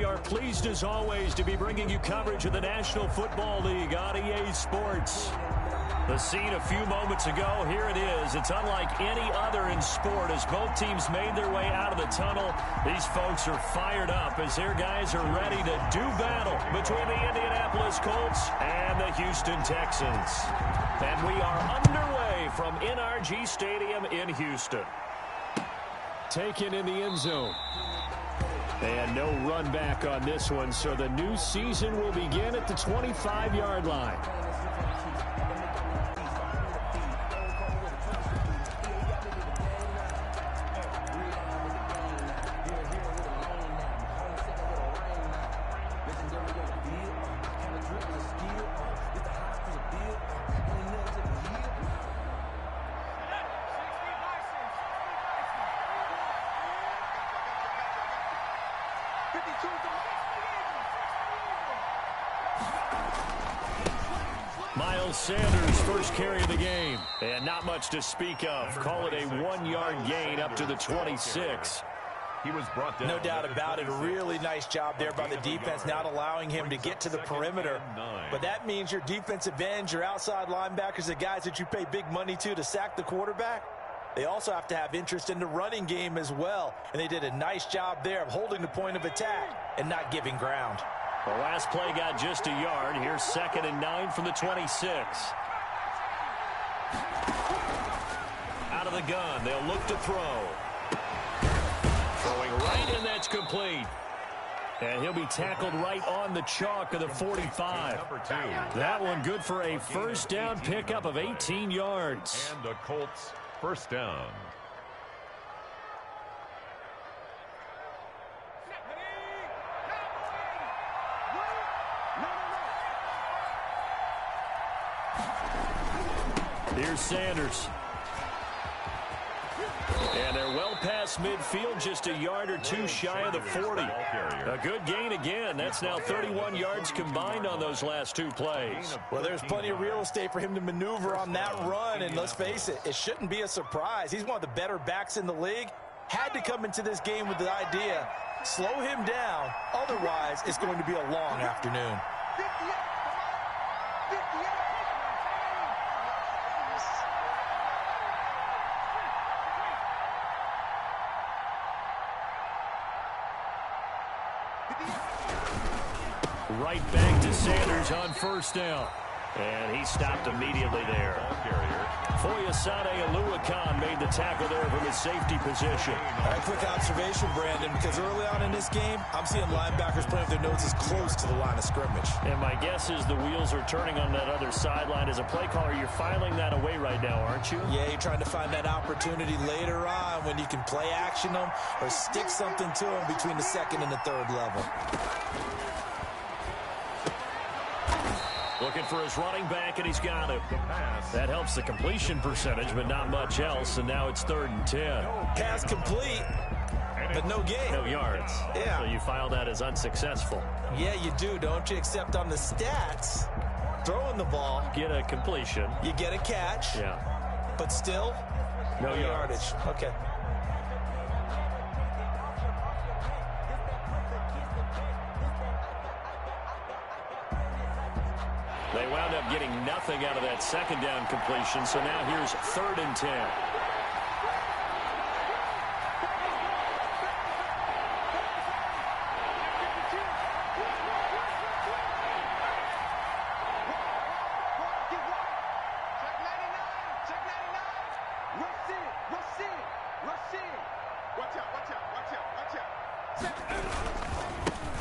we are pleased as always to be bringing you coverage of the National Football League on EA Sports. The scene a few moments ago, here it is. It's unlike any other in sport as both teams made their way out of the tunnel. These folks are fired up as their guys are ready to do battle between the Indianapolis Colts and the Houston Texans. And we are underway from NRG Stadium in Houston. Taken in the end zone. And no run back on this one, so the new season will begin at the 25-yard line. Sanders' first carry of the game. And not much to speak of. Call it a 1-yard gain up to the 26. He was brought down. No doubt about it. A really nice job there by the defense, not allowing him to get to the perimeter. But that means your defensive ends, your outside linebackers, the guys that you pay big money to sack the quarterback, they also have to have interest in the running game as well. And they did a nice job there of holding the point of attack and not giving ground. The last play got just a yard. Here's 2nd and 9 from the 26. Out of the gun. They'll look to throw. Throwing right, and that's complete. And he'll be tackled right on the chalk of the 45. That one good for a first down pickup of 18 yards. And the Colts first down. Here's Sanders. And they're well past midfield, just a yard or two shy of the 40. A good gain again. That's now 31 yards combined on those last two plays. Well, there's plenty of real estate for him to maneuver on that run. And let's face it, it shouldn't be a surprise. He's one of the better backs in the league. Had to come into this game with the idea, slow him down. Otherwise, it's going to be a long afternoon. Right back to Sanders on first down. And he stopped immediately there. Foyesade Aluakan made the tackle there from his safety position. A quick observation, Brandon, because early on in this game, I'm seeing linebackers playing with their noses close to the line of scrimmage. And my guess is the wheels are turning on that other sideline. As a play caller, you're filing that away right now, aren't you? Yeah, you're trying to find that opportunity later on when you can play action them or stick something to them between the 2nd and the 3rd level. Looking for his running back, and he's got him. That helps the completion percentage, but not much else, and now it's 3rd and 10. Pass complete, but no gain. No yards. Yeah. So you file that as unsuccessful. Yeah, you do, don't you? Except on the stats, throwing the ball. Get a completion. You get a catch. Yeah. But still, no yardage. Okay. They wound up getting nothing out of that 2nd down completion, so now here's 3rd and 10.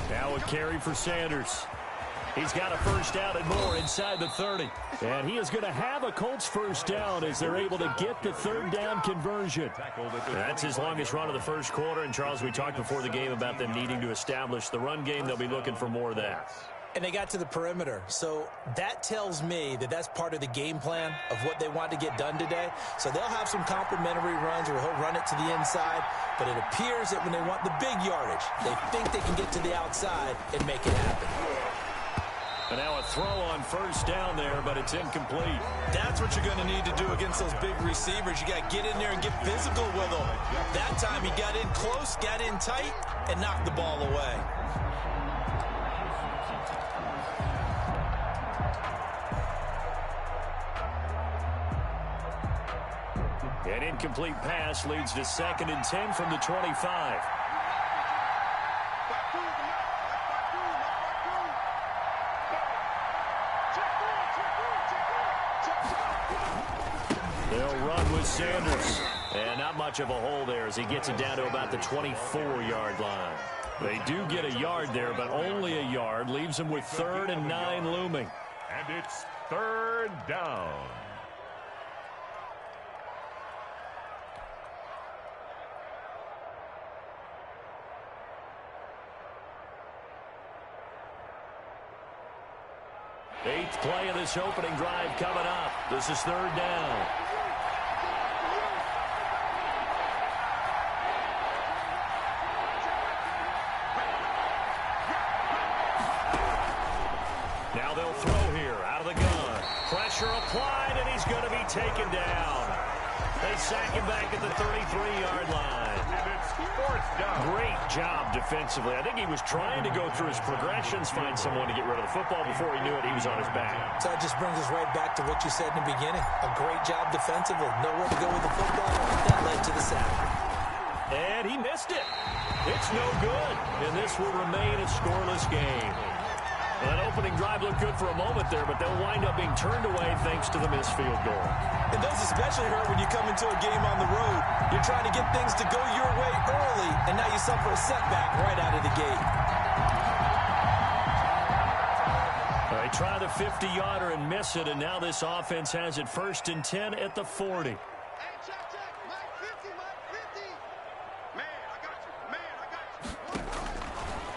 Now a carry for Sanders. He's got a first down and more inside the 30. And he is going to have a Colts first down as they're able to get the 3rd down conversion. That's his longest run of the first quarter. And, Charles, we talked before the game about them needing to establish the run game. They'll be looking for more of that. And they got to the perimeter. So that tells me that that's part of the game plan of what they want to get done today. So they'll have some complimentary runs where he'll run it to the inside. But it appears that when they want the big yardage, they think they can get to the outside and make it happen. And now a throw on first down there, but it's incomplete. That's what you're going to need to do against those big receivers. You got to get in there and get physical with them. That time he got in close, got in tight, and knocked the ball away. incomplete pass leads to 2nd and 10 from the 25. They'll run with Sanders. And not much of a hole there as he gets it down to about the 24-yard line. They do get a yard there, but only a yard. Leaves them with 3rd and 9 looming. And it's 3rd down. Eighth play of this opening drive coming up. This is 3rd down. Now they'll throw here out of the gun. Pressure applied, and he's going to be taken down. They sack him back at the 33-yard line. And it's 4th down. Great job defensively. I think he was trying to go through his progressions, find someone to get rid of the football. Before he knew it, he was on his back. So that just brings us right back to what you said in the beginning. A great job defensively. Nowhere to go with the football. That led to the sack. And he missed it. It's no good. And this will remain a scoreless game. That opening drive looked good for a moment there, but they'll wind up being turned away thanks to the missed field goal. It does especially hurt when you come into a game on the road. You're trying to get things to go your way early, and now you suffer a setback right out of the gate. They try the 50-yarder and miss it, and now this offense has it 1st and 10 at the 40.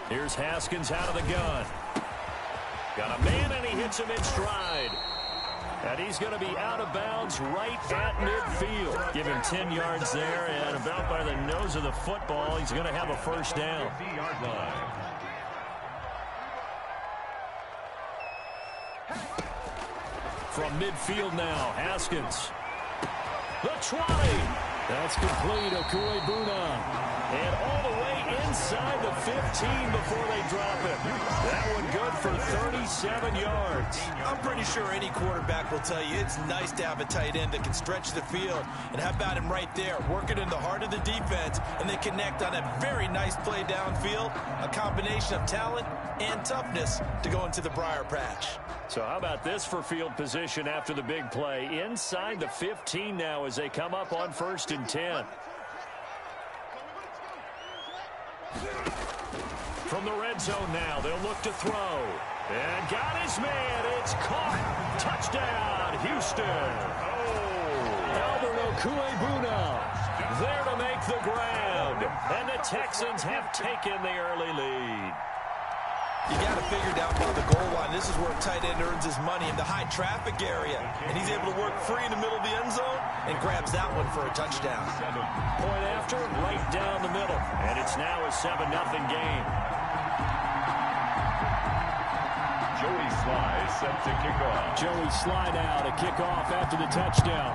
Here's Haskins out of the gun. Got a man, and he hits him in stride. And he's going to be out of bounds right at midfield. Give him 10 yards there, and about by the nose of the football, he's going to have a 1st down. 50-yard line. From midfield now, Haskins. The 20. That's complete, Okuebuna. And all the way inside the 15 before they drop it. That one good for 37 yards. I'm pretty sure any quarterback will tell you it's nice to have a tight end that can stretch the field. And how about him right there, working in the heart of the defense, and they connect on a very nice play downfield, a combination of talent and toughness to go into the briar patch. So how about this for field position after the big play? Inside the 15 now as they come up on 1st and 10. From the red zone now, they'll look to throw. And got his man. It's caught. Touchdown, Houston. Albert Okuebuna there to make the ground. And the Texans have taken the early lead. You got to figure down by the goal line. This is where a tight end earns his money in the high traffic area. And he's able to work free in the middle of the end zone and grabs that one for a touchdown. Point after, right down the middle. And it's now a 7-0 game. Joey Sly set to kick off. Joey Sly now to kick off after the touchdown.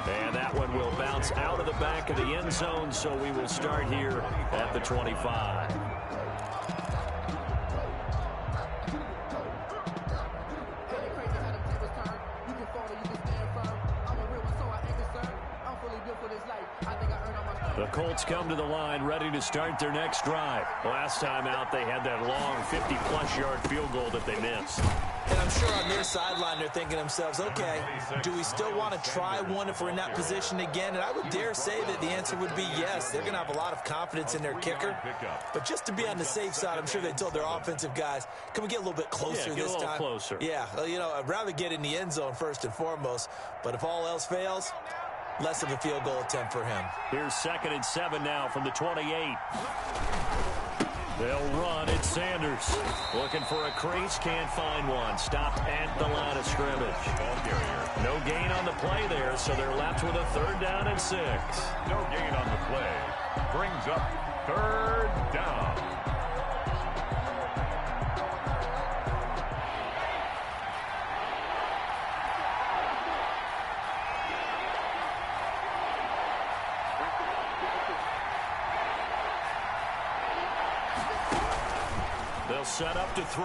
And that one will bounce out of the back of the end zone, so we will start here at the 25. The Colts come to the line ready to start their next drive. Last time out, they had that long 50-plus yard field goal that they missed. And I'm sure on their sideline they're thinking to themselves, okay, do we still want to try one if we're in that position again? And I would dare say that the answer would be yes. They're going to have a lot of confidence in their kicker. But just to be on the safe side, I'm sure they told their offensive guys, can we get a little bit closer this time? Closer. Yeah, well, you know, I'd rather get in the end zone first and foremost. But if all else fails, less of a field goal attempt for him. Here's 2nd and 7 now from the 28. They'll run. It's Sanders. Looking for a crease. Can't find one. Stopped at the line of scrimmage. No gain on the play there, so they're left with a 3rd down and 6. No gain on the play. Brings up 3rd down. They'll set up to throw.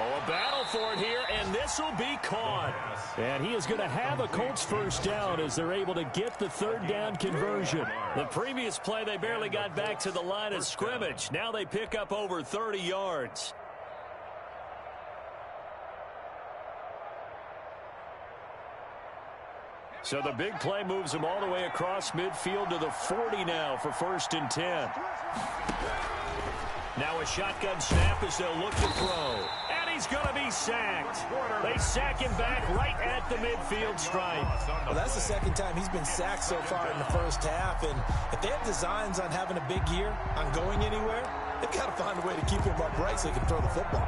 Oh, a battle for it here, and this will be caught. And he is going to have a Colts first down as they're able to get the third down conversion. The previous play, they barely got back to the line of scrimmage. Now they pick up over 30 yards. So the big play moves him all the way across midfield to the 40 now for 1st and 10. Now a shotgun snap as they'll look to throw. And he's going to be sacked. They sack him back right at the midfield stripe. Well, that's the second time he's been sacked so far in the first half. And if they have designs on having a big year, on going anywhere, they've got to find a way to keep him upright so he can throw the football.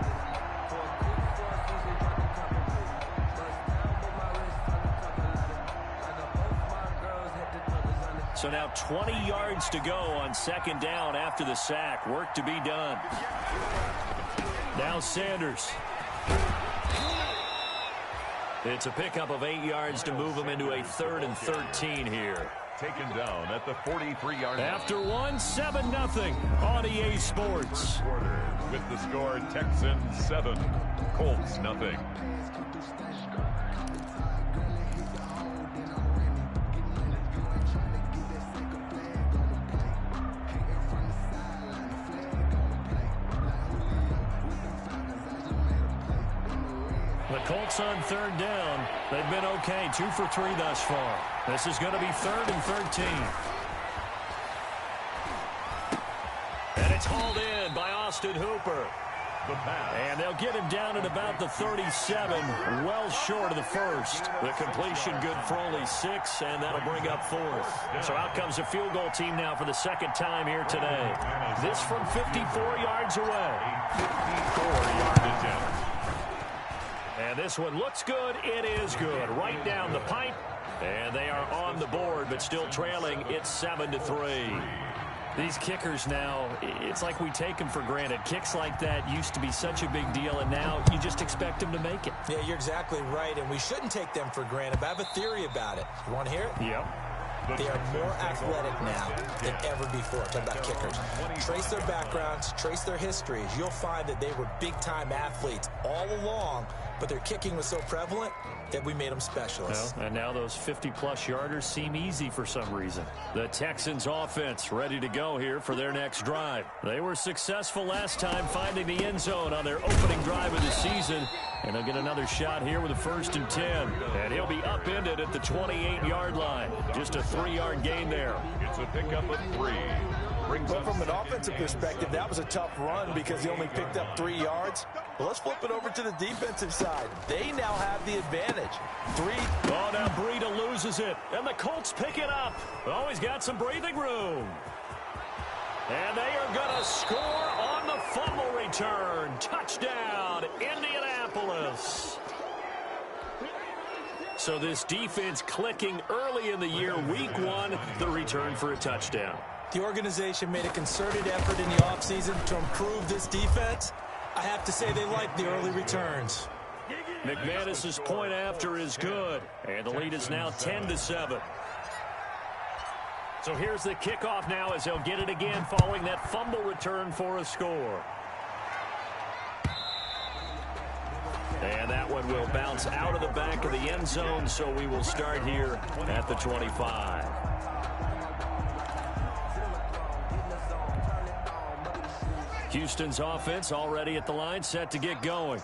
So now 20 yards to go on 2nd down after the sack. Work to be done. Now Sanders. It's a pickup of 8 yards to move him into a 3rd and 13 here. Taken down at the 43-yard line. After one, 7-0 on EA Sports. With the score, Texans 7, Colts nothing. The Colts on 3rd down. They've been okay. 2 for 3 thus far. This is going to be 3rd and 13. And it's hauled in by Austin Hooper. And they'll get him down at about the 37, well short of the first. The completion good for only 6, and that'll bring up 4th. So out comes a field goal team now for the 2nd time here today. This from 54 yards away. 54-yard attempt. And this one looks good. It is good. Right down the pipe. And they are on the board, but still trailing. It's 7-3. These kickers now, it's like we take them for granted. Kicks like that used to be such a big deal, and now you just expect them to make it. Yeah, you're exactly right, and we shouldn't take them for granted, but I have a theory about it. You want to hear it? Yep. They are more athletic now than ever before. Talk about kickers. Trace their backgrounds, trace their histories. You'll find that they were big-time athletes all along, but their kicking was so prevalent that we made them specialists. Well, and now those 50-plus yarders seem easy for some reason. The Texans offense ready to go here for their next drive. They were successful last time finding the end zone on their opening drive of the season. And they'll get another shot here with a 1st and 10. And he'll be upended at the 28-yard line. Just a 3-yard gain there. It's a pickup of 3. But from an offensive perspective, that was a tough run because he only picked up 3 yards. Well, let's flip it over to the defensive side. They now have the advantage. 3. Oh, now Breida loses it. And the Colts pick it up. Oh, he's got some breathing room. And they are going to score on the fumble return. Touchdown, Indianapolis. So this defense clicking early in the year. Week 1, the return for a touchdown. The organization made a concerted effort in the offseason to improve this defense. I have to say they like the early returns. McManus's point after is good. And the lead is now 10-7. So here's the kickoff now as they'll get it again following that fumble return for a score. And that one will bounce out of the back of the end zone, so we will start here at the 25. Houston's offense already at the line, set to get going.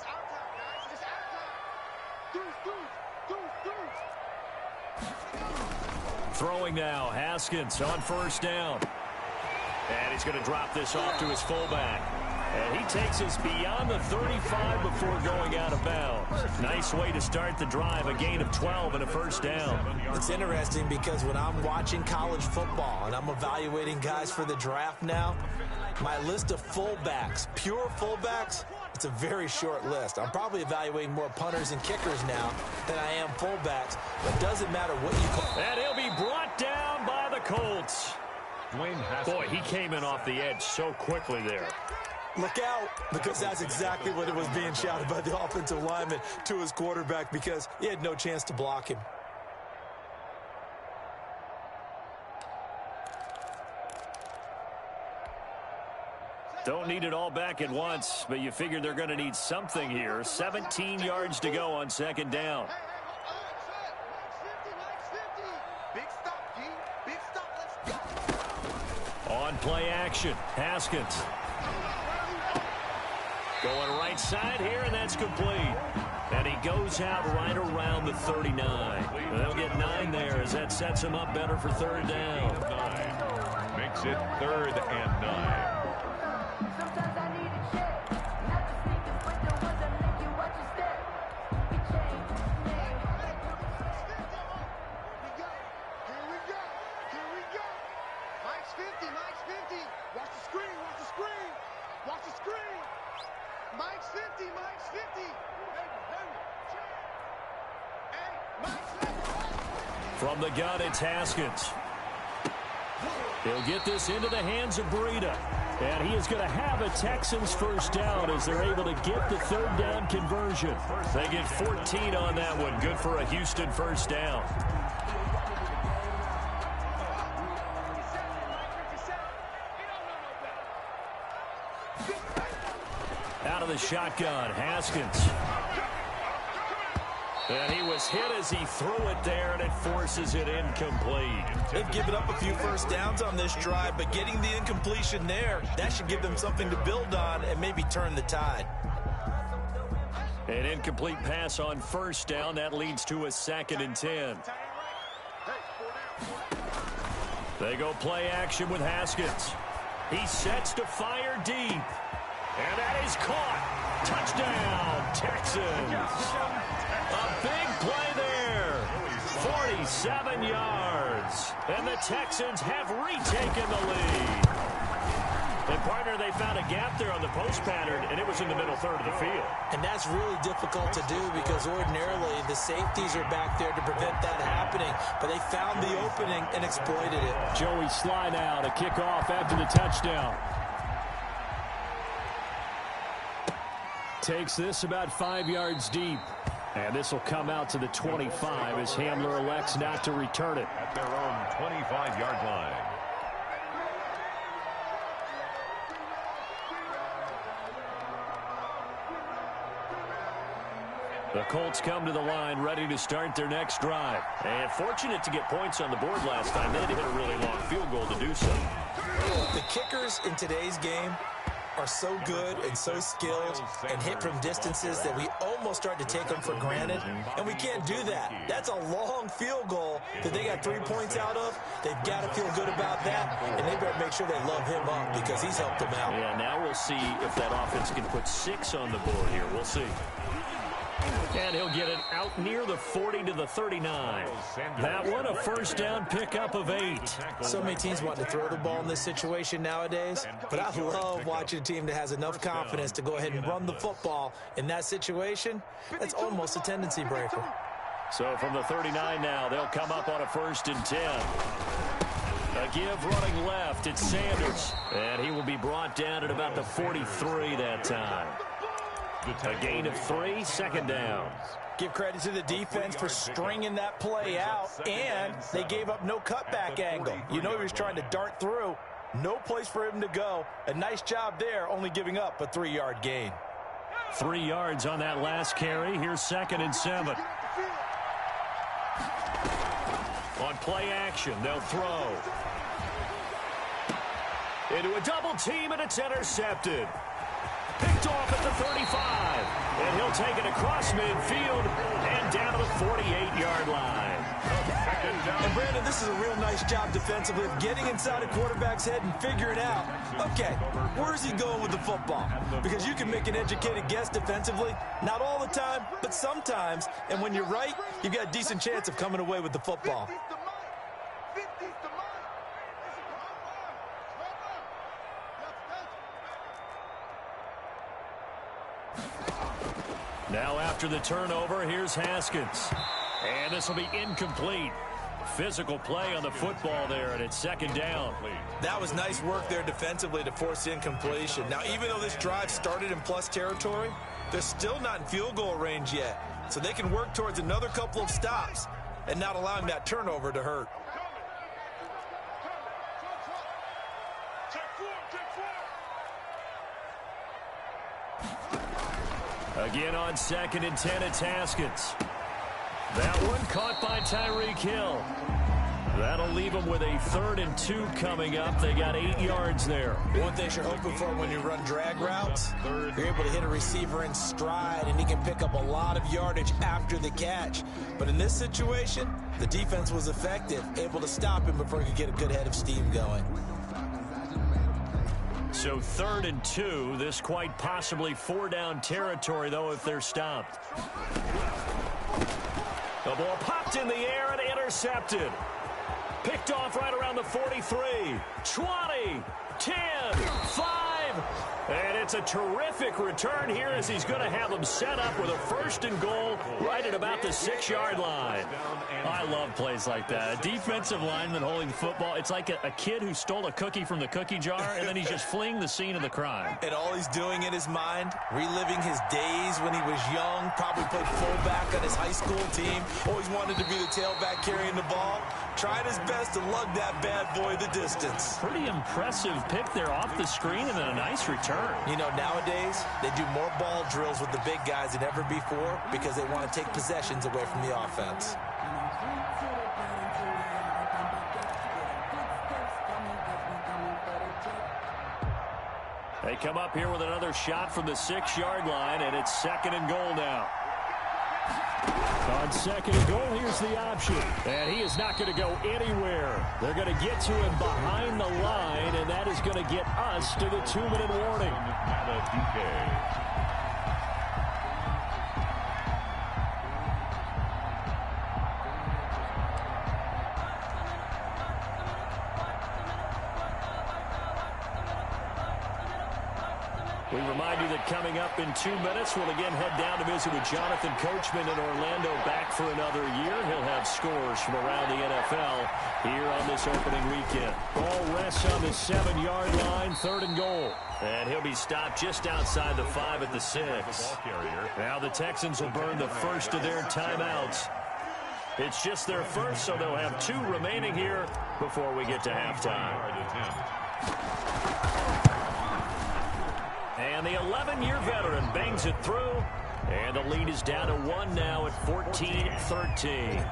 Throwing now, Haskins on 1st down. And he's going to drop this off to his fullback. And he takes us beyond the 35 before going out of bounds. Nice way to start the drive, a gain of 12 and a 1st down. It's interesting because when I'm watching college football and I'm evaluating guys for the draft now, my list of fullbacks, pure fullbacks, it's a very short list. I'm probably evaluating more punters and kickers now than I am fullbacks. But it doesn't matter what you call. And he'll be brought down by the Colts. Boy, he came in off the edge so quickly there. Look out, because that's exactly what it was being shouted by the offensive lineman to his quarterback because he had no chance to block him. Don't need it all back at once, but you figure they're going to need something here. 17 yards to go on second down. On play action, Haskins. Going right side here, and that's complete. And he goes out right around the 39. They'll get 9 there as that sets him up better for third down. 9. Makes it 3rd and 9. From the gun, it's Haskins. He'll get this into the hands of Breida. And he is going to have a Texans first down as they're able to get the third down conversion. They get 14 on that one. Good for a Houston first down. Out of the shotgun, Haskins. And he was hit as he threw it there, and it forces it incomplete. They've given up a few first downs on this drive, but getting the incompletion there, that should give them something to build on and maybe turn the tide. An incomplete pass on first down. That leads to a 2nd and 10. They go play action with Haskins. He sets to fire deep. And that is caught. Touchdown, Texans. A big play there. 47 yards. And the Texans have retaken the lead. And, partner, they found a gap there on the post pattern, and it was in the middle third of the field. And that's really difficult to do because ordinarily the safeties are back there to prevent that happening. But they found the opening and exploited it. Joey Sly now to kick off after the touchdown. Takes this about 5 yards deep. And this will come out to the 25 as Hamler elects not to return it. At their own 25-yard line. The Colts come to the line ready to start their next drive. And fortunate to get points on the board last time. They had to hit a really long field goal to do so. The kickers in today's game are so good and so skilled and hit from distances that we almost start to take them for granted, and we can't do that. That's a long field goal that they got 3 points out of. They've got to feel good about that, and they better make sure they love him up because he's helped them out. Yeah, now we'll see if that offense can put 6 on the board here. We'll see. And he'll get it out near the 40 to the 39. That one, a first down pickup of 8. So many teams want to throw the ball in this situation nowadays, but I love watching a team that has enough confidence to go ahead and run the football. In that situation, that's almost a tendency breaker. So from the 39 now, they'll come up on a 1st and 10. A give running left, it's Sanders. And he will be brought down at about the 43 that time. A gain of 3, 2nd down. Give credit to the defense for stringing that play out, and they gave up no cutback angle. You know he was trying to dart through. No place for him to go. A nice job there, only giving up a 3-yard gain. 3 yards on that last carry. Here's 2nd and 7. On play action, they'll throw. Into a double team, and it's intercepted. Picked off at the 35. And he'll take it across midfield and down to the 48-yard line. And, Brandon, this is a real nice job defensively of getting inside a quarterback's head and figuring out, okay, where's he going with the football? Because you can make an educated guess defensively, not all the time, but sometimes. And when you're right, you've got a decent chance of coming away with the football. Now after the turnover, here's Haskins. And this will be incomplete. Physical play on the football there, and it's 2nd down. That was nice work there defensively to force incompletion. Now, even though this drive started in plus territory, they're still not in field goal range yet. So they can work towards another couple of stops and not allowing that turnover to hurt. Again on 2nd and 10, it's Haskins. That one caught by Tyreek Hill. That'll leave them with a 3rd and 2 coming up. They got 8 yards there. One thing you're hoping for when you run drag routes, you're able to hit a receiver in stride, and he can pick up a lot of yardage after the catch. But in this situation, the defense was effective, able to stop him before he could get a good head of steam going. So 3rd and 2, this quite possibly 4-down territory, though, if they're stopped. The ball popped in the air and intercepted. Picked off right around the 43, 20, 10, 5. And it's a terrific return here as he's going to have them set up with a 1st and goal right at about the 6-yard line. I love plays like that. A defensive lineman holding the football. It's like a kid who stole a cookie from the cookie jar, and then he's just fleeing the scene of the crime. And all he's doing in his mind, reliving his days when he was young, probably played fullback on his high school team, always wanted to be the tailback carrying the ball, tried his best to lug that bad boy the distance. Pretty impressive pick there off the screen and then a nice return. You know, nowadays, they do more ball drills with the big guys than ever before because they want to take possessions away from the offense. They come up here with another shot from the 6-yard line, and it's 2nd and goal now. On 2nd and goal, here's the option. And he is not going to go anywhere. They're going to get to him behind the line, and that is going to get us to the 2-minute warning. We remind you that coming up in 2 minutes, we'll again head down to visit with Jonathan Coachman in Orlando, back for another year. He'll have scores from around the NFL here on this opening weekend. Ball rests on the 7-yard line, 3rd and goal. And he'll be stopped just outside the 5 at the 6. Now the Texans will burn the first of their timeouts. It's just their first, so they'll have 2 remaining here before we get to halftime. And the 11-year veteran bangs it through. And the lead is down to 1 now at 14-13.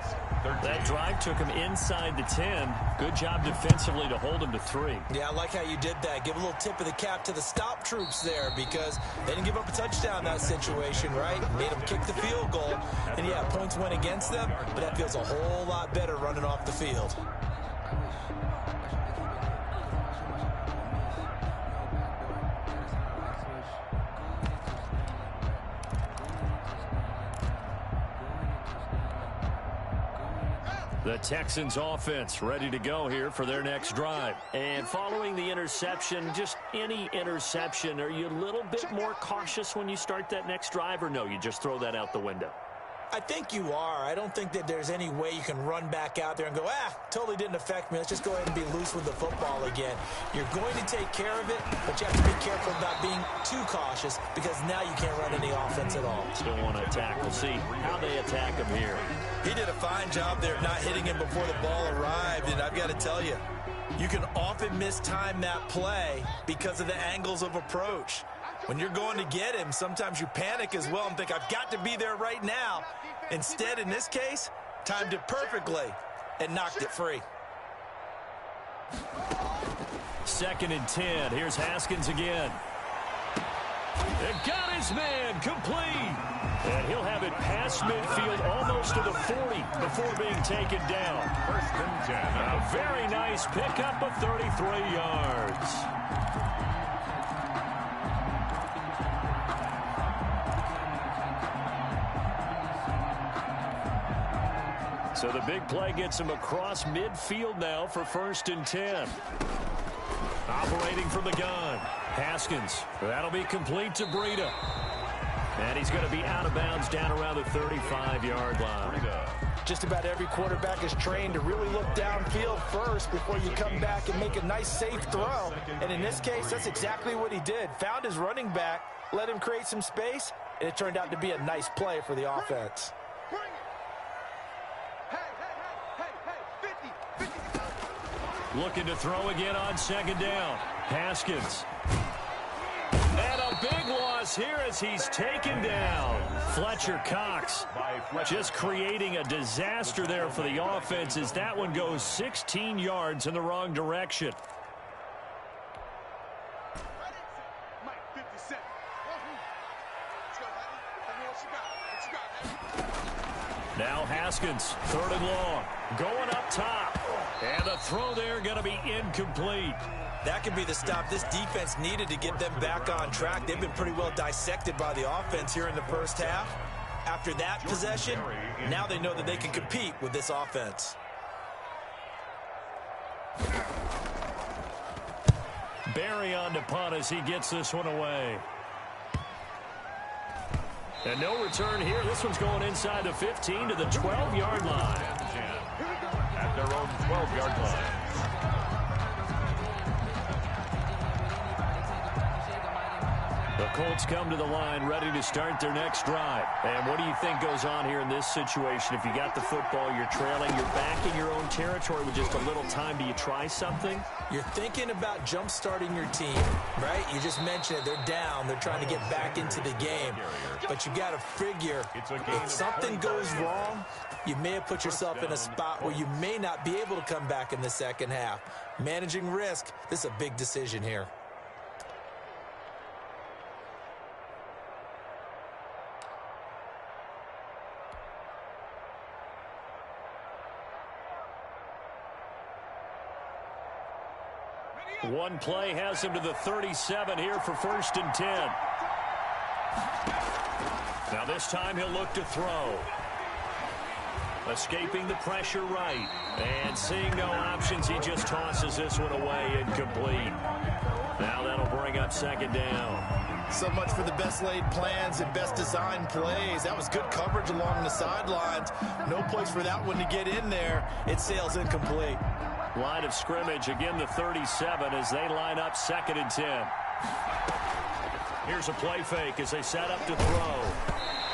That drive took him inside the 10. Good job defensively to hold him to 3. Yeah, I like how you did that. Give a little tip of the cap to the stop troops there because they didn't give up a touchdown in that situation, right? Made them kick the field goal. And, yeah, points went against them, but that feels a whole lot better running off the field. The Texans offense ready to go here for their next drive. And following the interception, just any interception, are you a little bit more cautious when you start that next drive, or no, you just throw that out the window? I think you are. I don't think that there's any way you can run back out there and go, totally didn't affect me. Let's just go ahead and be loose with the football again. You're going to take care of it, but you have to be careful about being too cautious because now you can't run any offense at all. Still want to attack. We'll see how they attack him here. He did a fine job there of not hitting him before the ball arrived, and I've got to tell you, you can often mistime that play because of the angles of approach. When you're going to get him, sometimes you panic as well and think, I've got to be there right now. Instead, in this case, timed it perfectly and knocked it free. 2nd and 10. Here's Haskins again. It got his man complete. And he'll have it past midfield almost to the 40 before being taken down. 1st and 10. A very nice pickup of 33 yards. So the big play gets him across midfield now for 1st and 10. Operating from the gun. Haskins. That'll be complete to Breida. And he's going to be out of bounds down around the 35-yard line. Just about every quarterback is trained to really look downfield first before you come back and make a nice, safe throw. And in this case, that's exactly what he did. Found his running back, let him create some space, and it turned out to be a nice play for the offense. Looking to throw again on 2nd down. Haskins. And a big one. across here as he's taken down. Fletcher Cox just creating a disaster there for the offense as that one goes 16 yards in the wrong direction. Now Haskins, 3rd and long, going up top. And the throw there going to be incomplete. That could be the stop this defense needed to get them back on track. They've been pretty well dissected by the offense here in the first half. After that possession, now they know that they can compete with this offense. Barry on to punt as he gets this one away. And no return here. This one's going inside the 15 to the 12-yard line. At their own 12-yard line. The Colts come to the line ready to start their next drive. And what do you think goes on here in this situation? If you got the football, you're trailing, you're back in your own territory with just a little time. Do you try something? You're thinking about jump-starting your team, right? You just mentioned it. They're down. They're trying to get back into the game. But you got to figure if something goes wrong, you may have put yourself in a spot where you may not be able to come back in the second half. Managing risk, this is a big decision here. One play has him to the 37 here for 1st and 10. Now this time he'll look to throw. Escaping the pressure right. And seeing no options, he just tosses this one away, incomplete. Now that'll bring up 2nd down. So much for the best laid plans and best designed plays. That was good coverage along the sidelines. No place for that one to get in there. It sails incomplete. Line of scrimmage, again the 37 as they line up 2nd and 10. Here's a play fake as they set up to throw.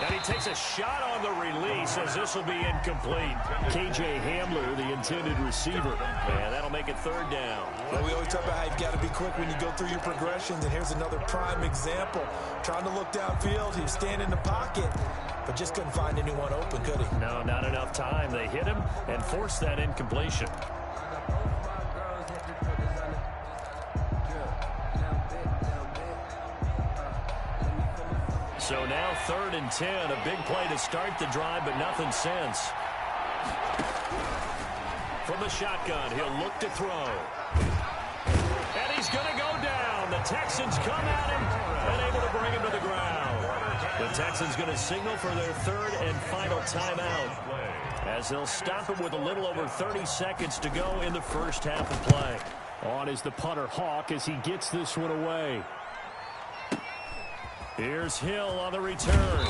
And he takes a shot on the release as this will be incomplete. K.J. Hamler, the intended receiver. And that'll make it 3rd down. Well, we always talk about how you've got to be quick when you go through your progressions. And here's another prime example. Trying to look downfield. He was standing in the pocket, but just couldn't find anyone open, could he? No, not enough time. They hit him and forced that incompletion. So now 3rd and 10, a big play to start the drive, but nothing since. From the shotgun, he'll look to throw. And he's going to go down. The Texans come at him and able to bring him to the ground. The Texans going to signal for their 3rd and final timeout as they'll stop him with a little over 30 seconds to go in the first half of play. On is the punter Hawk as he gets this one away. Here's Hill on the return.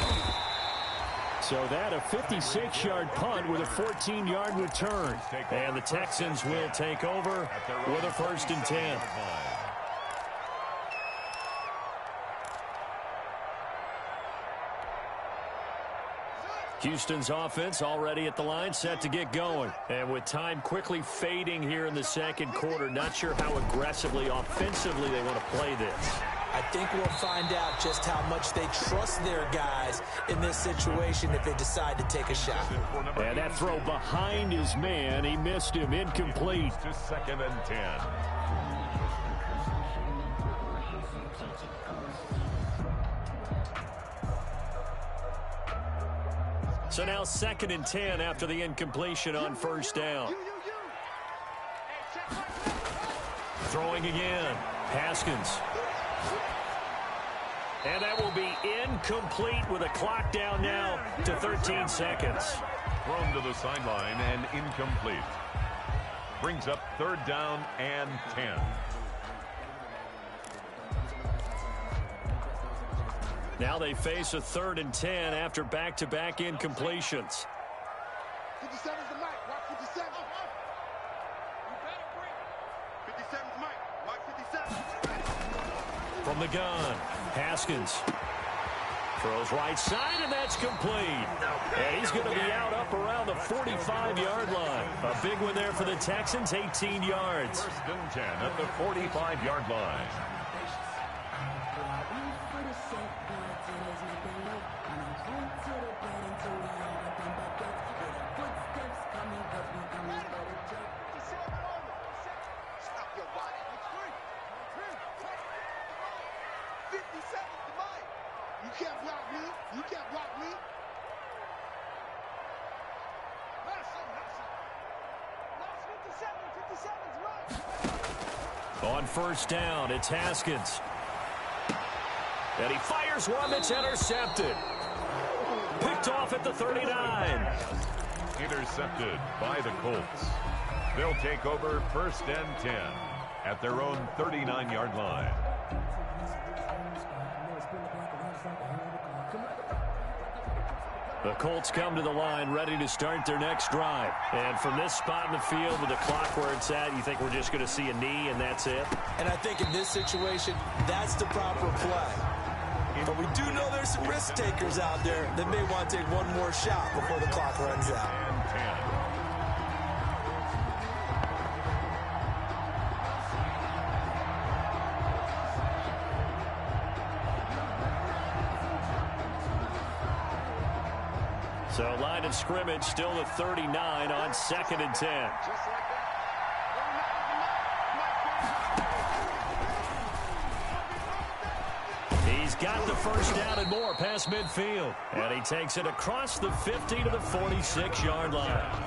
So that a 56-yard punt with a 14-yard return. And the Texans will take over with a 1st and 10. Houston's offense already at the line, set to get going. And with time quickly fading here in the 2nd quarter, not sure how aggressively, offensively they want to play this. I think we'll find out just how much they trust their guys in this situation if they decide to take a shot. And that throw behind his man, he missed him, incomplete. To 2nd and 10. So now 2nd and 10 after the incompletion on 1st down. Throwing again, Haskins. And that will be incomplete with a clock down now to 13 seconds. Thrown to the sideline and incomplete. Brings up 3rd down and 10. Now they face a 3rd and 10 after back-to-back incompletions. 57's the mic. Watch 57. 57's mic. Watch 57. From the gun, Haskins throws right side, and that's complete. And he's going to be up around the 45-yard line. A big one there for the Texans, 18 yards. 1st and 10 at the 45-yard line. can't block me. On first down, it's Haskins. And he fires one that's intercepted. Picked off at the 39. Intercepted by the Colts. They'll take over 1st and 10 at their own 39-yard line. The Colts come to the line ready to start their next drive. And from this spot in the field with the clock where it's at, you think we're just going to see a knee and that's it? And I think in this situation, that's the proper play. But we do know there's some risk takers out there that may want to take one more shot before the clock runs out. So line of scrimmage still the 39 on 2nd and 10. He's got the first down and more past midfield. And he takes it across the 50 to the 46-yard line.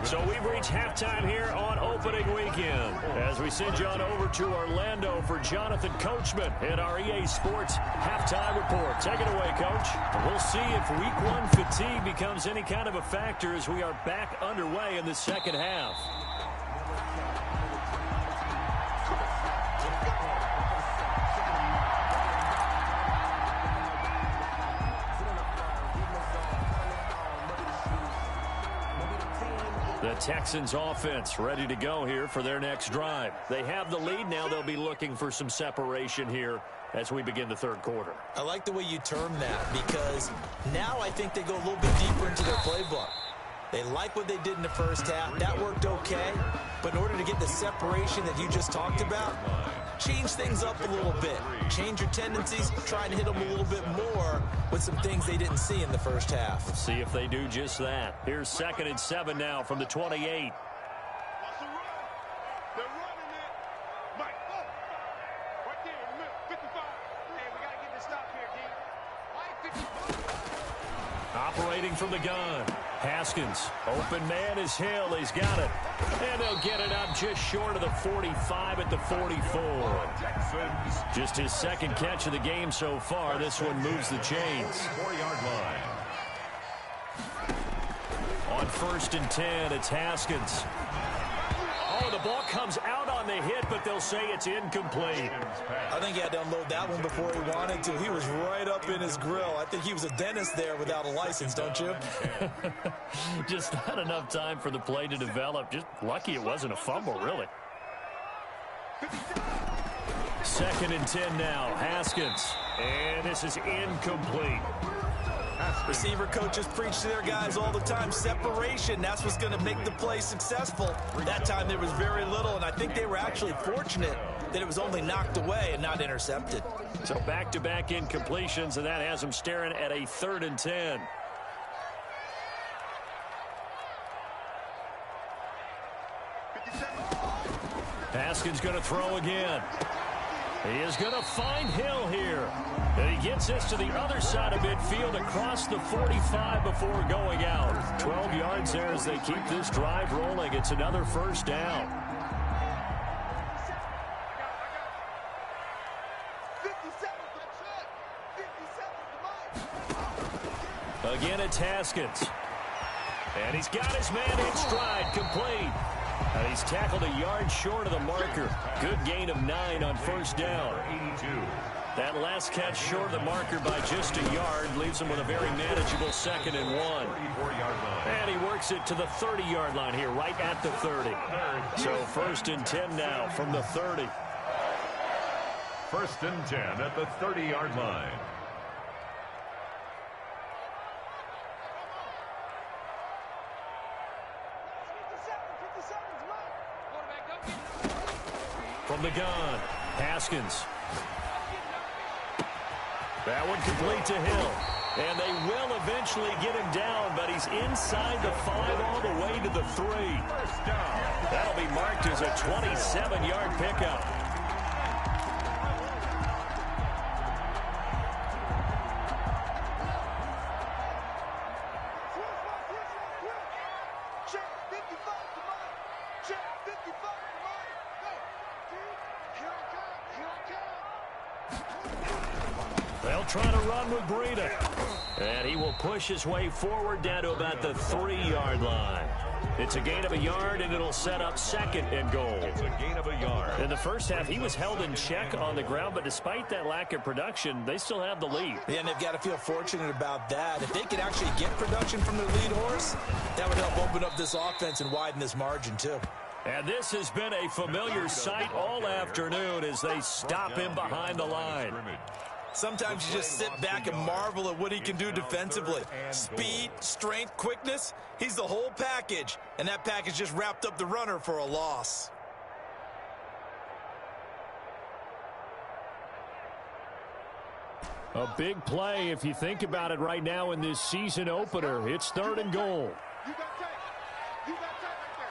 So we've reached halftime here on opening weekend as we send you on over to Orlando for Jonathan Coachman in our EA Sports halftime report. Take it away, Coach. We'll see if week 1 fatigue becomes any kind of a factor as we are back underway in the second half. The Texans offense ready to go here for their next drive. They have the lead now. They'll be looking for some separation here as we begin the third quarter. I like the way you term that because now I think they go a little bit deeper into their playbook. They like what they did in the first half. That worked okay. But in order to get the separation that you just talked about, change things up a little bit. Change your tendencies, try and hit them a little bit more with some things they didn't see in the first half. Let's see if they do just that. Here's 2nd and 7 now from the 28. Operating from the gun. Haskins. Open man is Hill. He's got it. And they'll get it up just short of the 45 at the 44. Just his second catch of the game so far. This one moves the chains. 4-yard line. On 1st and 10, it's Haskins. Oh, the ball comes out on the hit, but they'll say it's incomplete. I think he had to unload that one before he wanted to. He was right up in his grill. I think he was a dentist there without a license, don't you? Just not enough time for the play to develop. Just lucky it wasn't a fumble, really. 2nd and 10 now, Haskins. And this is incomplete. Receiver coaches preach to their guys all the time. Separation, that's what's going to make the play successful. That time there was very little, and I think they were actually fortunate that it was only knocked away and not intercepted. So back-to-back incompletions, and that has them staring at a 3rd and 10. Haskins going to throw again. He is going to find Hill here. And he gets this to the other side of midfield across the 45 before going out. 12 yards there as they keep this drive rolling. It's another first down. Again, it's Haskins. And he's got his man in stride, complete. And he's tackled a yard short of the marker. Good gain of 9 on first down. 82. That last catch short of the marker by just a yard leaves him with a very manageable 2nd and 1. 34-yard line. And he works it to the 30-yard line here, right at the 30. So 1st and 10 now from the 30. 1st and 10 at the 30-yard line. From the gun, Haskins. That one complete to Hill. And they will eventually get him down, but he's inside the 5 all the way to the 3. That'll be marked as a 27-yard pickup. They'll try to run with Breida. And he will push his way forward down to about the 3-yard line. It's a gain of a yard, and it'll set up 2nd and goal. It's a gain of a yard. In the first half, he was held in check on the ground, but despite that lack of production, they still have the lead. Yeah, and they've got to feel fortunate about that. If they could actually get production from their lead horse, that would help open up this offense and widen this margin, too. And this has been a familiar sight all afternoon as they stop him behind the line. Sometimes you just sit back and marvel at what he can do defensively. Speed, strength, quickness, he's the whole package. And that package just wrapped up the runner for a loss. A big play if you think about it right now in this season opener. It's 3rd and goal. You got tape. You got tape right there.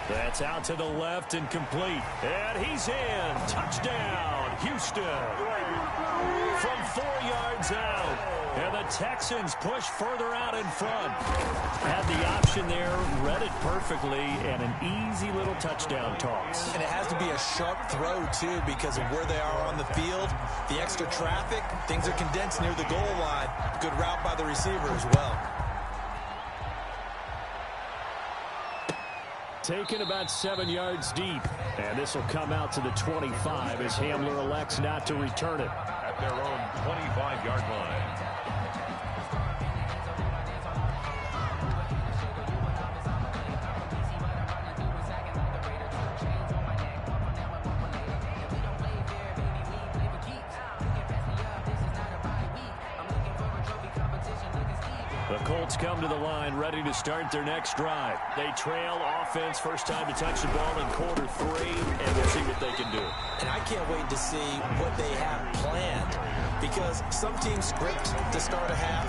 That's out to the left and complete. And he's in. Touchdown, Houston. From 4 yards out. And the Texans push further out in front. Had the option there, read it perfectly, and an easy little touchdown toss. And it has to be a sharp throw, too, because of where they are on the field. The extra traffic, things are condensed near the goal line. Good route by the receiver as well. Taken about 7 yards deep. And this will come out to the 25 as Hamler elects not to return it. At their own 25-yard line. The Colts come to the line ready to start their next drive. They trail offense, first time to touch the ball in quarter 3, and we'll see what they can do. And I can't wait to see what they have planned, because some teams script to start a half.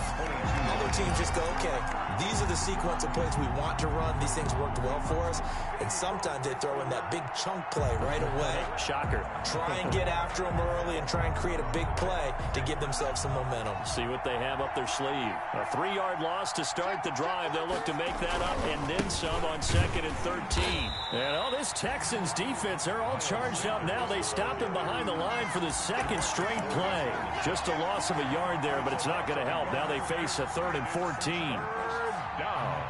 Other teams just go, okay, these are the sequence of plays we want to run. These things worked well for us. And sometimes they throw in that big chunk play right away. Shocker. Try and get after them early and try and create a big play to give themselves some momentum. See what they have up their sleeve. A 3-yard loss to start the drive. They'll look to make that up and then some on 2nd and 13. And all this Texans defense, they're all charged up now. They stopped him behind the line for the 2nd straight play. Just a loss of a yard there, but it's not going to help. Now they face a 3rd and 14. Down.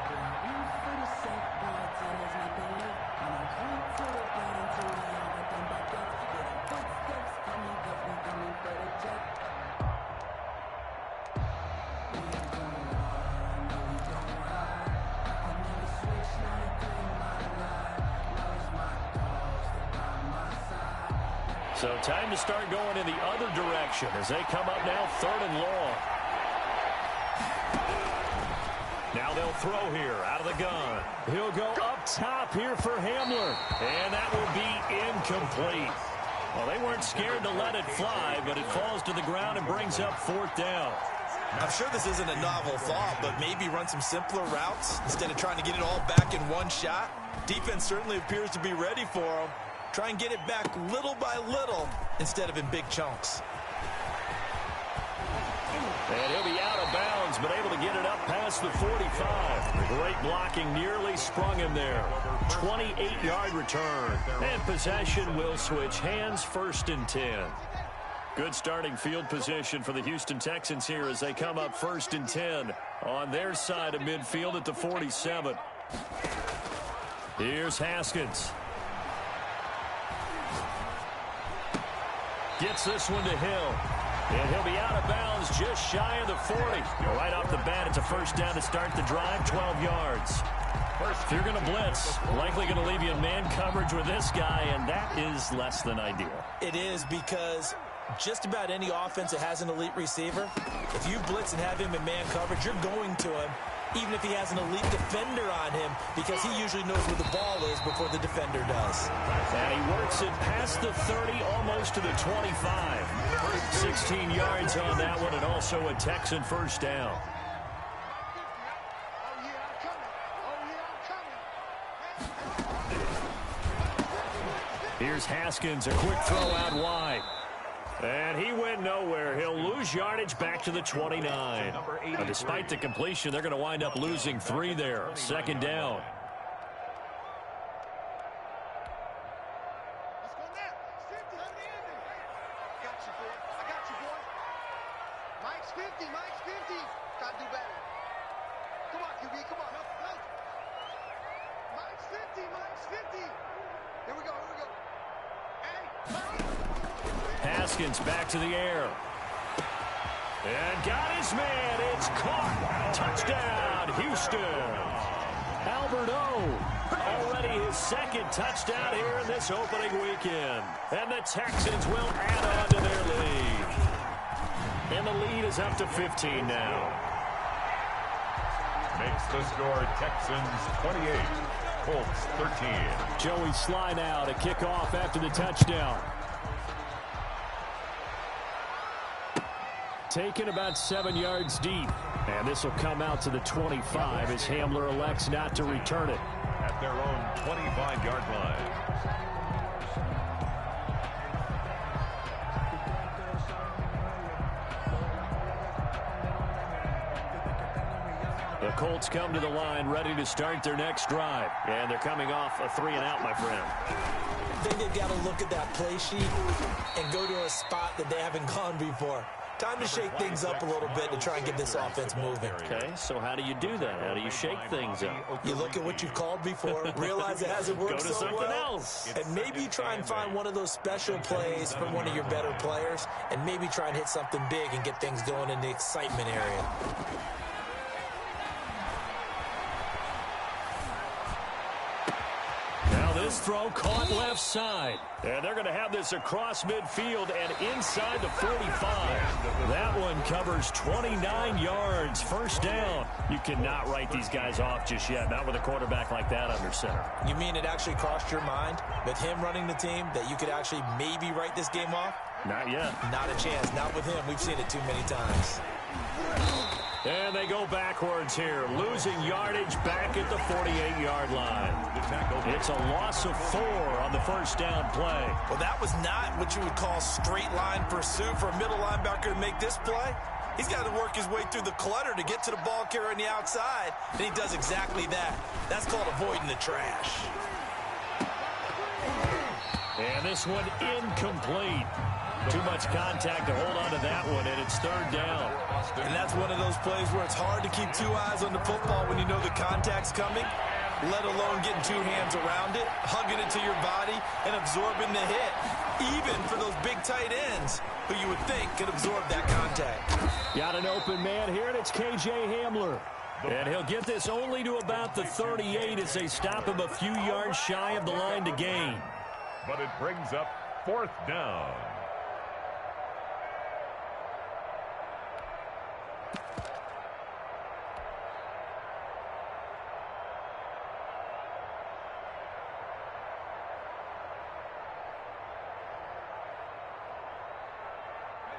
So time to start going in the other direction as they come up now 3rd and long. Now they'll throw here out of the gun. He'll go up top here for Hamler. And that will be incomplete. Well, they weren't scared to let it fly, but it falls to the ground and brings up 4th down. I'm sure this isn't a novel thought, but maybe run some simpler routes instead of trying to get it all back in one shot. Defense certainly appears to be ready for them. Try and get it back little by little instead of in big chunks. And he'll be out of bounds, but able to get it up past the 45. Great blocking, nearly sprung him there. 28-yard return. And possession will switch hands, 1st and 10. Good starting field position for the Houston Texans here as they come up 1st and 10 on their side of midfield at the 47. Here's Haskins. Gets this one to Hill. And he'll be out of bounds just shy of the 40. Right off the bat, it's a 1st down to start the drive, 12 yards. If you're going to blitz, likely going to leave you in man coverage with this guy, and that is less than ideal. It is, because just about any offense that has an elite receiver, if you blitz and have him in man coverage, you're going to him, even if he has an elite defender on him, because he usually knows where the ball is before the defender does. And he works it past the 30, almost to the 25. 16 yards on that one, and also a Texan 1st down. Here's Haskins, a quick throw out wide. And he went nowhere. He'll lose yardage back to the 29. Now, despite the completion, they're going to wind up losing 3 there. Second down. Haskins back to the air. And got his man. It's caught. Touchdown, Houston. Albert O. Already his second touchdown here in this opening weekend. And the Texans will add on to their lead. And the lead is up to 15 now. Makes the score Texans 28, Colts 13. Joey Sly now to kick off after the touchdown. Taken about 7 yards deep. And this will come out to the 25 as Hamler elects not to return it. At their own 25-yard line. The Colts come to the line ready to start their next drive. And they're coming off a 3-and-out, my friend. I think they've got to look at that play sheet and go to a spot that they haven't gone before. Time to shake things up a little bit to try and get this offense moving. Okay, so how do you do that? How do you shake things up? You look at what you've called before, realize it hasn't worked so well. Go to something else. And maybe you try and find one of those special plays from one of your better players, and maybe try and hit something big and get things going in the excitement area. This throw caught left side. And they're going to have this across midfield and inside the 45. That one covers 29 yards. First down. You cannot write these guys off just yet. Not with a quarterback like that under center. You mean it actually crossed your mind with him running the team that you could actually maybe write this game off? Not yet. Not a chance. Not with him. We've seen it too many times. And they go backwards here, losing yardage back at the 48-yard line. It's a loss of 4 on the first down play. Well, that was not what you would call straight line pursuit for a middle linebacker to make this play. He's got to work his way through the clutter to get to the ball carrier on the outside, and he does exactly that. That's called avoiding the trash. And this one incomplete. Too much contact to hold on to that one, and it's third down. And that's one of those plays where it's hard to keep 2 eyes on the football when you know the contact's coming, let alone getting 2 hands around it, hugging it to your body, and absorbing the hit. Even for those big tight ends who you would think could absorb that contact. Got an open man here, and it's K.J. Hamler. And he'll get this only to about the 38 as they stop him a few yards shy of the line to gain. But it brings up 4th down.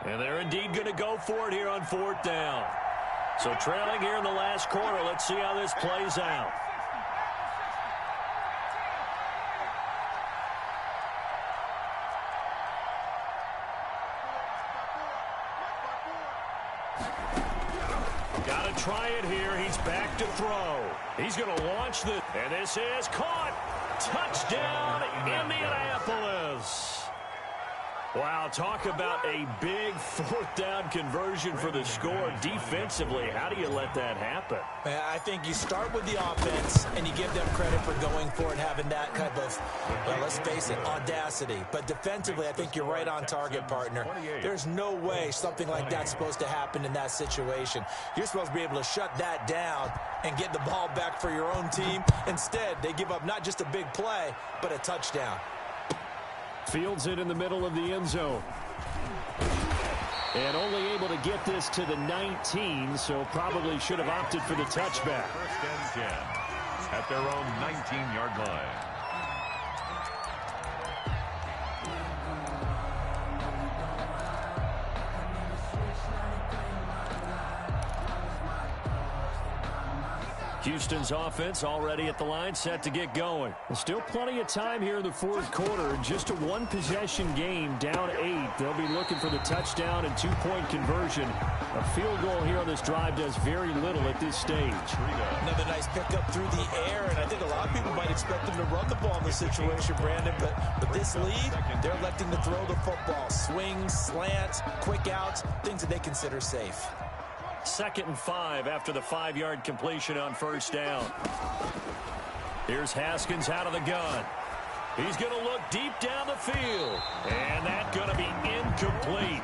And they're indeed going to go for it here on 4th down. So trailing here in the last quarter. Let's see how this plays out. Got to try it here. He's back to throw. He's going to launch the... And this is caught. Touchdown, Indianapolis. Wow, talk about a big 4th down conversion for the score. Defensively, how do you let that happen? I think you start with the offense, and you give them credit for going for it, having that type of, well, let's face it, audacity. But defensively, I think you're right on target, partner. There's no way something like that's supposed to happen in that situation. You're supposed to be able to shut that down and get the ball back for your own team. Instead, they give up not just a big play, but a touchdown. Fields it in the middle of the end zone. And only able to get this to the 19, so probably should have opted for the touchback. 1st and 10 at their own 19-yard line. Houston's offense already at the line, set to get going. There's still plenty of time here in the fourth quarter. Just a one-possession game, down 8. They'll be looking for the touchdown and two-point conversion. A field goal here on this drive does very little at this stage. Another nice pickup through the air, and I think a lot of people might expect them to run the ball in this situation, Brandon, but with this lead, they're electing to throw the football. Swings, slants, quick outs, things that they consider safe. 2nd and 5 after the 5-yard completion on first down. Here's Haskins out of the gun. He's going to look deep down the field. And that's going to be incomplete.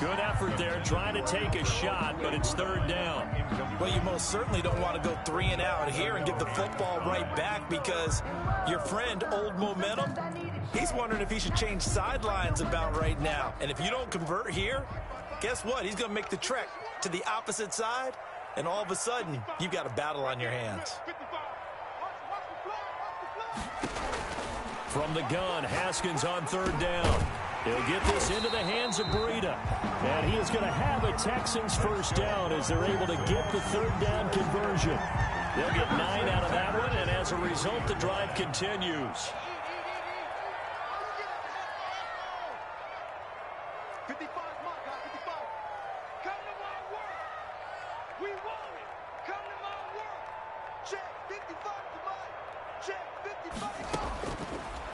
Good effort there trying to take a shot, but it's 3rd down. Well, you most certainly don't want to go 3 and out here and give the football right back because your friend, Old Momentum, he's wondering if he should change sidelines about right now. And if you don't convert here, guess what? He's going to make the trek to the opposite side, and all of a sudden, you've got a battle on your hands. From the gun, Haskins on 3rd down. He'll get this into the hands of Breida. And he is going to have a Texans first down as they're able to get the 3rd down conversion. They'll get 9 out of that one, and as a result, the drive continues. 55, my God, 55. Come to my work. We want it. Come to my work. Check 55 to mine. Check 55.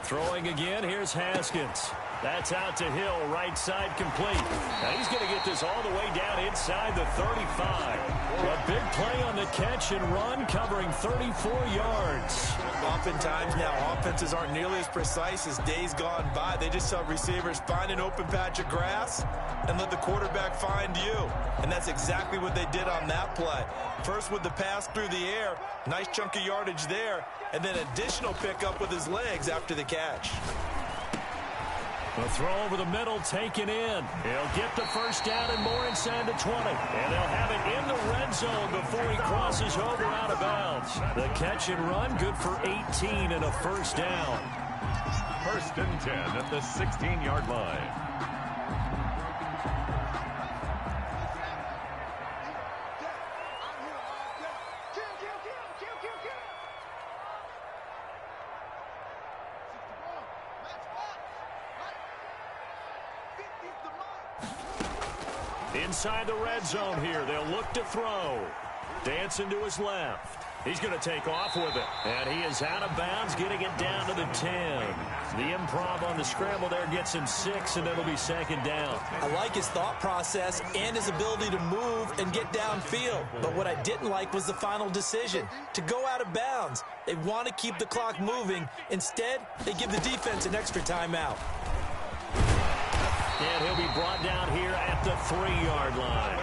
Throwing again, here's Haskins. That's out to Hill, right side complete. Now he's going to get this all the way down inside the 35. A big play on the catch and run, covering 34 yards. Oftentimes now, offenses aren't nearly as precise as days gone by. They just saw receivers find an open patch of grass and let the quarterback find you. And that's exactly what they did on that play. First with the pass through the air, nice chunk of yardage there, and then additional pickup with his legs after the catch. The throw over the middle taken in. He'll get the first down and more inside the 20. And they'll have it in the red zone before he crosses over out of bounds. The catch and run good for 18 and a first down. 1st and 10 at the 16-yard line. Inside the red zone here, they'll look to throw. Dancing to his left. He's going to take off with it. And he is out of bounds, getting it down to the 10. The improv on the scramble there gets him 6, and it'll be 2nd down. I like his thought process and his ability to move and get downfield. But what I didn't like was the final decision, to go out of bounds. They want to keep the clock moving. Instead, they give the defense an extra timeout. And he'll be brought down here at the 3-yard line.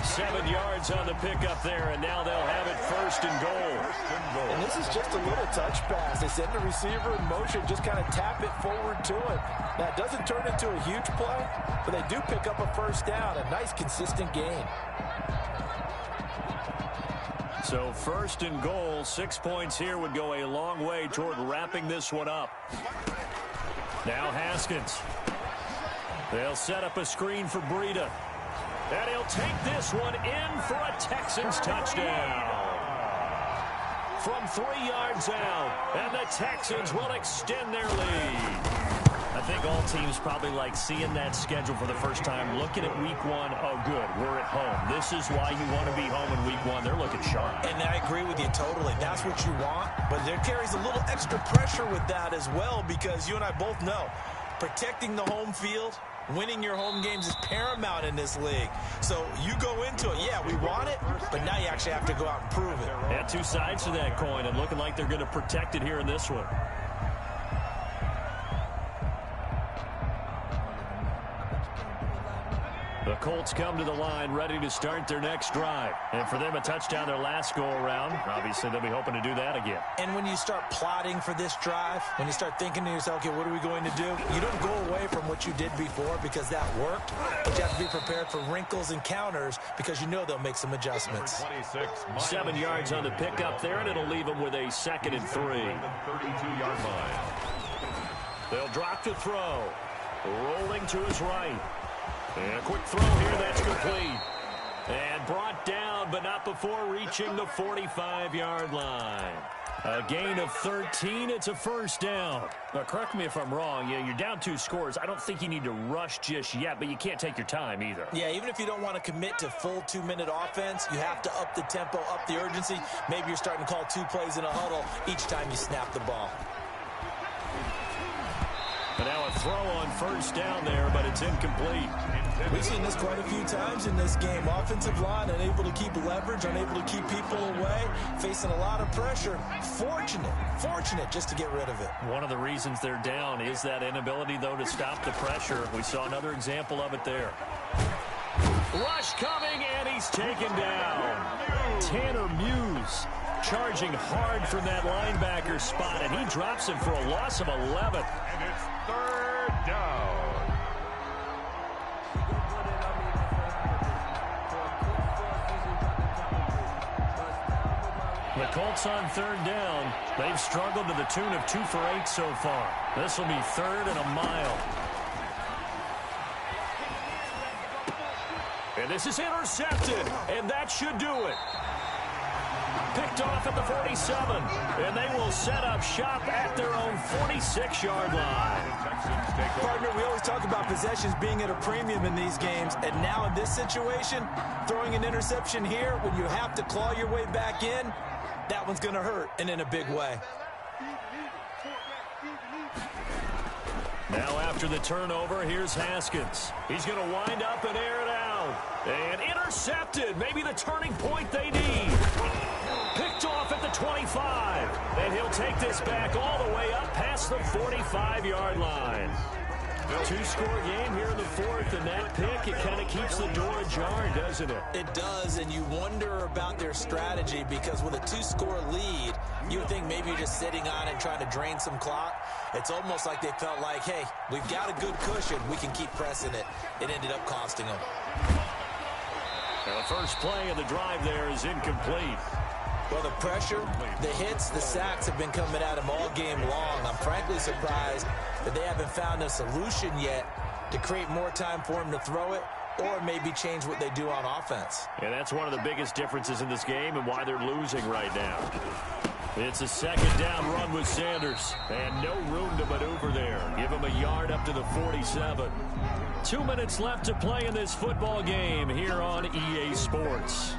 7 yards on the pickup there, and now they'll have it 1st and goal. And this is just a little touch pass. They send the receiver in motion, just kind of tap it forward to him. Now, it doesn't turn into a huge play, but they do pick up a first down, a nice, consistent gain. So 1st and goal, 6 points here would go a long way toward wrapping this one up. Now Haskins. They'll set up a screen for Breida. And he'll take this one in for a Texans touchdown. From 3 yards out, and the Texans will extend their lead. I think all teams probably like seeing that schedule for the first time, looking at week 1. Oh, good, we're at home. This is why you want to be home in week 1. They're looking sharp. And I agree with you totally. That's what you want. But there carries a little extra pressure with that as well, because you and I both know protecting the home field, winning your home games is paramount in this league. So you go into it, yeah, we want it, but now you actually have to go out and prove it. Yeah, 2 sides to that coin, and looking like they're going to protect it here in this one. The Colts come to the line, ready to start their next drive. And for them, a touchdown their last go-around. Obviously, they'll be hoping to do that again. And when you start plotting for this drive, when you start thinking to yourself, okay, what are we going to do? You don't go away from what you did before because that worked, but you have to be prepared for wrinkles and counters because you know they'll make some adjustments. 7 yards on the pickup there, and it'll leave them with a 2nd and 3. 32-yard line. They'll drop to throw. Rolling to his right. And a quick throw here, that's complete. And brought down down, but not before reaching the 45-yard line. A gain of 13. It's a first down. Now, correct me if I'm wrong. Yeah, you're down 2 scores. I don't think you need to rush just yet, but you can't take your time either. Yeah, even if you don't want to commit to full 2-minute offense, you have to up the tempo, up the urgency. Maybe you're starting to call 2 plays in a huddle each time you snap the ball. But now a throw on first down there, but it's incomplete. We've seen this quite a few times in this game. Offensive line unable to keep leverage, unable to keep people away, facing a lot of pressure. Fortunate just to get rid of it. One of the reasons they're down is that inability, though, to stop the pressure. We saw another example of it there. Rush coming, and he's taken down. Tanner Muse charging hard from that linebacker spot, and he drops him for a loss of 11. And it's third down. The Colts on third down. They've struggled to the tune of 2 for 8 so far. This will be 3rd and a mile. And this is intercepted, and that should do it. Picked off at the 47, and they will set up shop at their own 46-yard line. Partner, we always talk about possessions being at a premium in these games, and now in this situation, throwing an interception here when you have to claw your way back in, that one's going to hurt, and in a big way. Now after the turnover, here's Haskins. He's going to wind up and air it out. And intercepted. Maybe the turning point they need. Picked off at the 25. And he'll take this back all the way up past the 45-yard line. 2-score game here in the 4th, and that pick, it kind of keeps the door ajar, doesn't it? It does, and you wonder about their strategy because with a 2-score lead, you would think maybe you're just sitting on and trying to drain some clock. It's almost like they felt like, hey, we've got a good cushion. We can keep pressing it. It ended up costing them. Now the first play of the drive there is incomplete. Well, the pressure, the hits, the sacks have been coming at him all game long. I'm frankly surprised that they haven't found a solution yet to create more time for him to throw it or maybe change what they do on offense. And that's one of the biggest differences in this game and why they're losing right now. It's a 2nd down run with Sanders, and no room to maneuver there. Give him a yard up to the 47. 2 minutes left to play in this football game here on EA Sports.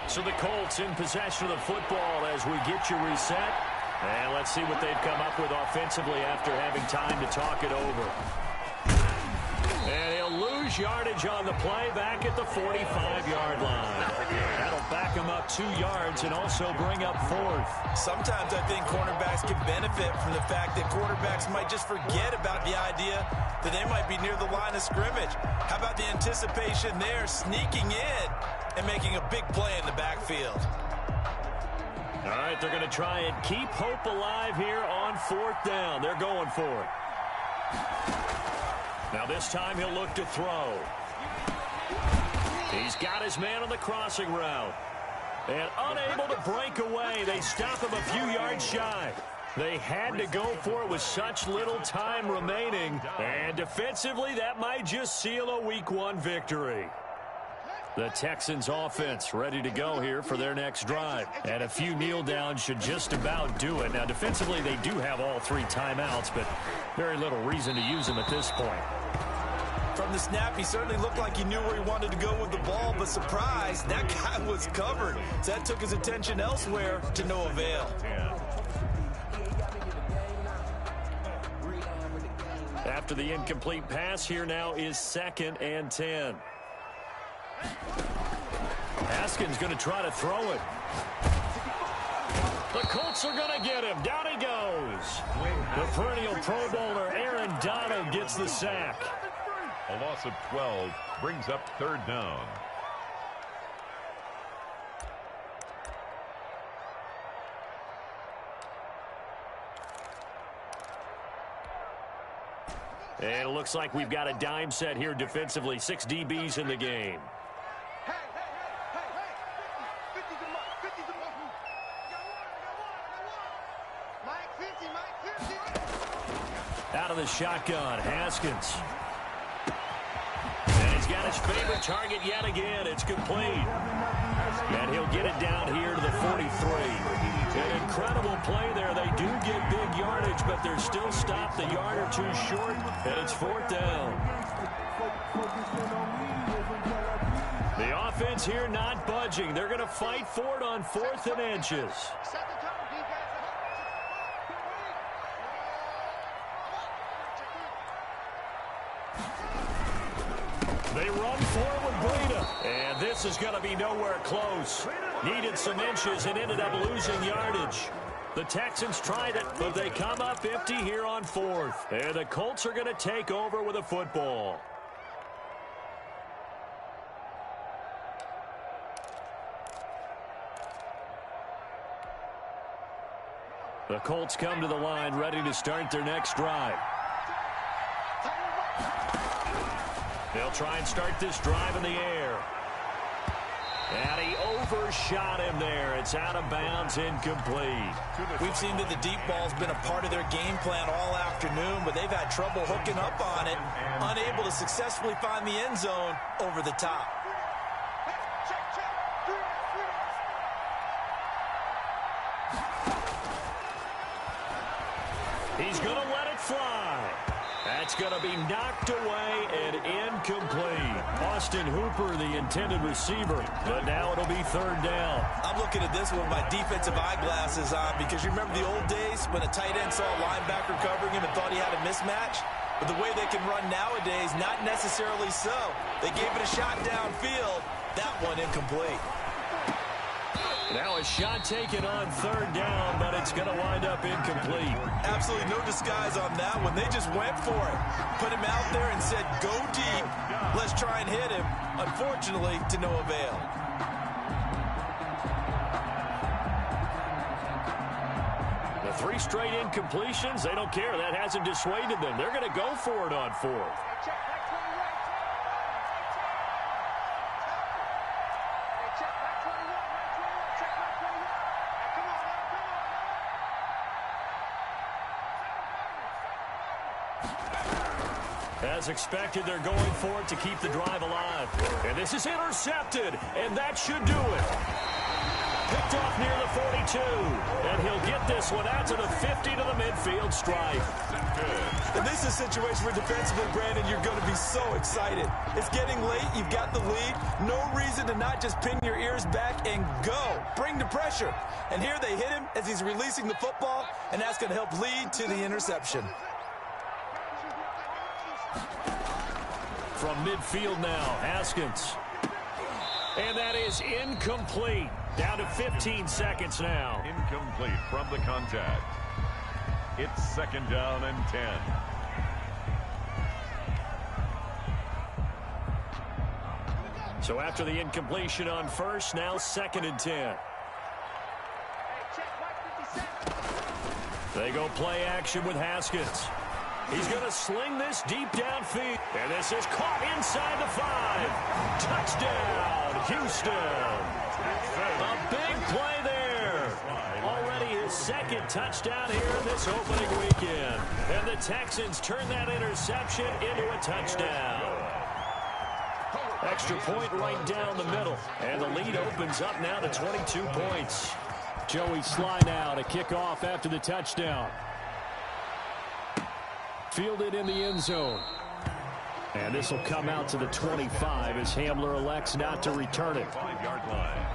So the Colts in possession of the football as we get you reset. And let's see what they've come up with offensively after having time to talk it over. And he'll lose yardage on the play back at the 45-yard line. That'll back him up 2 yards and also bring up 4th. Sometimes I think cornerbacks can benefit from the fact that quarterbacks might just forget about the idea that they might be near the line of scrimmage. How about the anticipation there, sneaking in and making a big play in the backfield? All right, they're going to try and keep hope alive here on 4th down. They're going for it. Now this time he'll look to throw. He's got his man on the crossing route. And unable to break away, they stop him a few yards shy. They had to go for it with such little time remaining. And defensively, that might just seal a Week 1 victory. The Texans offense ready to go here for their next drive. And a few kneel downs should just about do it. Now defensively, they do have all 3 timeouts, but very little reason to use them at this point. From the snap, he certainly looked like he knew where he wanted to go with the ball, but surprise, that guy was covered. So that took his attention elsewhere to no avail. After the incomplete pass, here now is 2nd and 10. Haskins going to try to throw it. The Colts are going to get him. Down he goes. The perennial Pro Bowler Aaron Donald gets the sack. A loss of 12 brings up 3rd down. And it looks like we've got a dime set here defensively. 6 DBs in the game. Out of the shotgun, Haskins. And he's got his favorite target yet again. It's complete. And he'll get it down here to the 43. An incredible play there. They do get big yardage, but they're still stopped a yard or two short, and it's 4th down. The offense here not budging. They're going to fight for it on 4th and inches. They run forward with Breida. And this is going to be nowhere close. Needed some inches and ended up losing yardage. The Texans tried it, but they come up empty here on 4th. And the Colts are going to take over with a football. The Colts come to the line, ready to start their next drive. They'll try and start this drive in the air. And he overshot him there. It's out of bounds, incomplete. We've seen that the deep ball's been a part of their game plan all afternoon, but they've had trouble hooking up on it, unable to successfully find the end zone over the top. He's going to let it fly. That's going to be knocked away and incomplete. Austin Hooper, the intended receiver, but now it'll be 3rd down. I'm looking at this with my defensive eyeglasses on because you remember the old days when a tight end saw a linebacker covering him and thought he had a mismatch? But the way they can run nowadays, not necessarily so. They gave it a shot downfield. That one incomplete. Now a shot taken on 3rd down, but it's going to wind up incomplete. Absolutely no disguise on that one. They just went for it. Put him out there and said, go deep. Let's try and hit him. Unfortunately, to no avail. The 3 straight incompletions, they don't care. That hasn't dissuaded them. They're going to go for it on 4th. As expected, they're going for it to keep the drive alive. And this is intercepted, and that should do it. Picked off near the 42, and he'll get this one out to the 50 to the midfield stripe. And this is a situation where defensively, Brandon, you're going to be so excited. It's getting late. You've got the lead. No reason to not just pin your ears back and go. Bring the pressure. And here they hit him as he's releasing the football, and that's going to help lead to the interception. From midfield now, Haskins. And that is incomplete. Down to 15 seconds now. Incomplete from the contact. It's 2nd down and 10. So after the incompletion on 1st, now 2nd and 10. They go play action with Haskins. He's going to sling this deep downfield. And this is caught inside the 5. Touchdown, Houston. A big play there. Already his 2nd touchdown here in this opening weekend. And the Texans turn that interception into a touchdown. Extra point right down the middle. And the lead opens up now to 22 points. Joey Sly now to kick off after the touchdown. Fielded in the end zone. And this will come out to the 25 as Hamler elects not to return it. 5-yard line.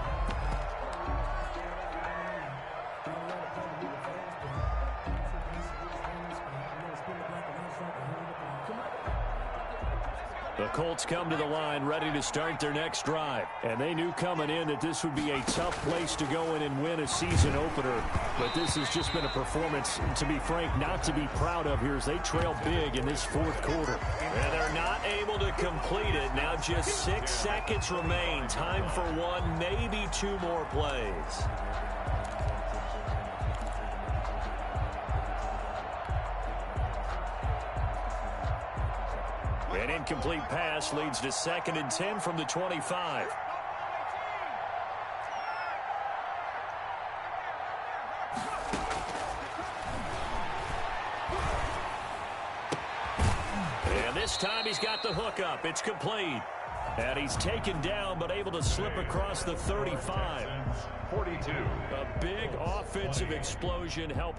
The Colts come to the line ready to start their next drive. And they knew coming in that this would be a tough place to go in and win a season opener. But this has just been a performance, to be frank, not to be proud of here as they trail big in this 4th quarter. And they're not able to complete it. Now just 6 seconds remain. Time for 1, maybe 2 more plays. An incomplete pass leads to 2nd and 10 from the 25. This time he's got the hook up. It's complete. And he's taken down but able to slip across the 35. 42. A big offensive explosion help.